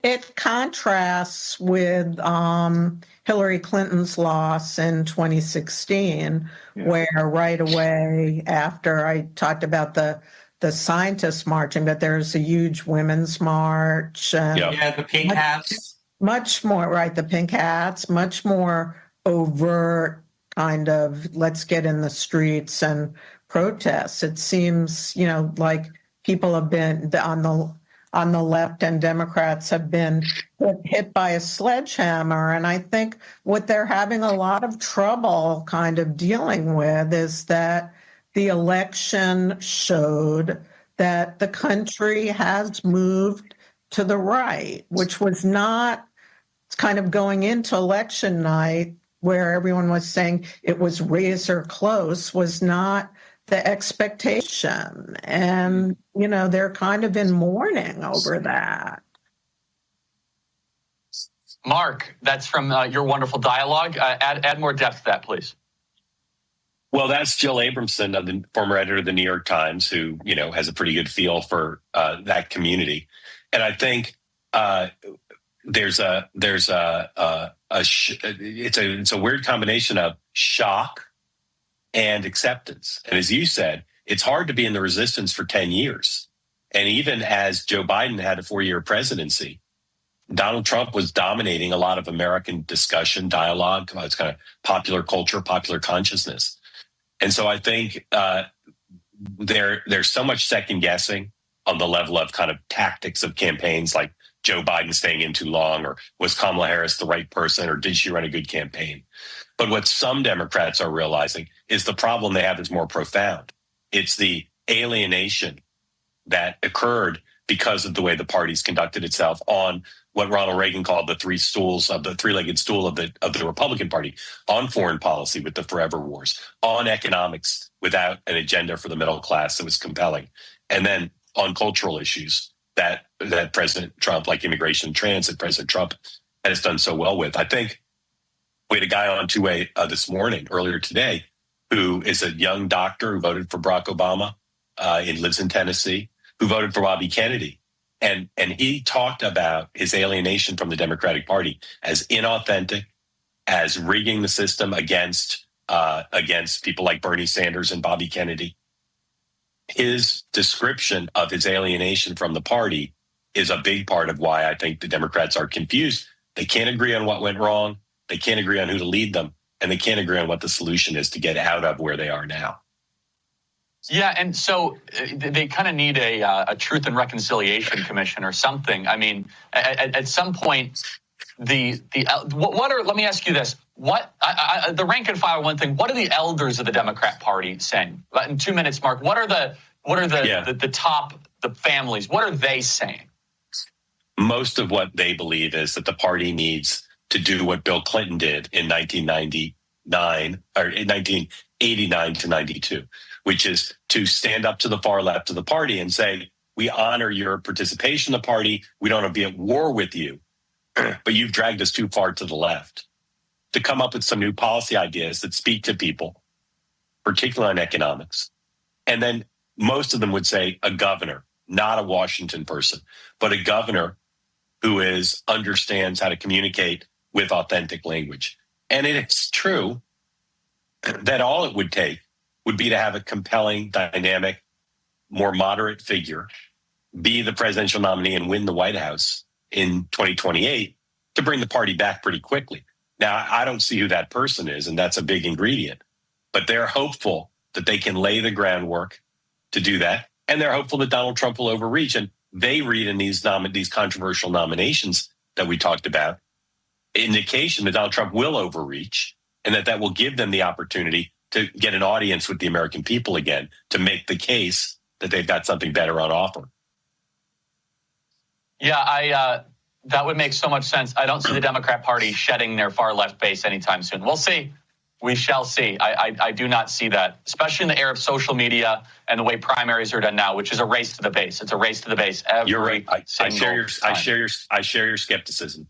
It contrasts with Hillary Clinton's loss in 2016, where right away after I talked about the scientists marching, but there's a huge women's march. The pink hats. Much more, right, the pink hats, much more overt kind of let's get in the streets and protest. It seems, like people have been on the left and Democrats have been hit by a sledgehammer. And I think what they're having a lot of trouble kind of dealing with is that the election showed that the country has moved to the right, which was not kind of going into election night where everyone was saying it was razor close, was not the expectation. And, they're kind of in mourning over that. Mark, that's from your wonderful dialogue. Add more depth to that, please. Well, that's Jill Abramson, the former editor of the New York Times, who, has a pretty good feel for that community. And I think it's a weird combination of shock and acceptance. And as you said, it's hard to be in the resistance for 10 years. And even as Joe Biden had a 4-year presidency, Donald Trump was dominating a lot of American discussion, dialogue. It's kind of popular culture, popular consciousness. And so I think there's so much second guessing on the level of kind of tactics of campaigns, like Joe Biden staying in too long, or was Kamala Harris the right person, or did she run a good campaign? But what some Democrats are realizing is the problem they have is more profound. It's the alienation that occurred because of the way the party's conducted itself on what Ronald Reagan called the three-legged stool of the Republican Party, on foreign policy with the forever wars, on economics without an agenda for the middle class that was compelling, and then on cultural issues that President Trump, like immigration and transit, President Trump has done so well with. I think we had a guy on two-way this morning, earlier today, who is a young doctor who voted for Barack Obama, lives in Tennessee, who voted for Bobby Kennedy. And he talked about his alienation from the Democratic Party as inauthentic, as rigging the system against people like Bernie Sanders and Bobby Kennedy. His description of his alienation from the party is a big part of why I think the Democrats are confused. They can't agree on what went wrong. They can't agree on who to lead them. And they can't agree on what the solution is to get out of where they are now. Yeah, and so they kind of need a Truth and Reconciliation Commission or something. I mean, at some point, let me ask you this: the rank and file one thing? What are the elders of the Democrat Party saying? In 2 minutes, Mark, what are the top families? What are they saying? Most of what they believe is that the party needs to do what Bill Clinton did in 1999 or in 1989 to 92. Which is to stand up to the far left of the party and say, we honor your participation in the party. We don't want to be at war with you, but you've dragged us too far to the left. To come up with some new policy ideas that speak to people, particularly on economics. And then most of them would say a governor, not a Washington person, but a governor who understands how to communicate with authentic language. And it's true that all it would take would be to have a compelling, dynamic, more moderate figure be the presidential nominee and win the White House in 2028 to bring the party back pretty quickly. Now, I don't see who that person is, and that's a big ingredient. But they're hopeful that they can lay the groundwork to do that, and they're hopeful that Donald Trump will overreach. And they read in these controversial nominations that we talked about indication that Donald Trump will overreach, and that will give them the opportunity to get an audience with the American people again, to make the case that they've got something better on offer. Yeah, that would make so much sense. I don't see the Democrat Party shedding their far left base anytime soon. We'll see. We shall see. I do not see that, especially in the era of social media and the way primaries are done now, which is a race to the base. It's a race to the base. You're right. I share your skepticism.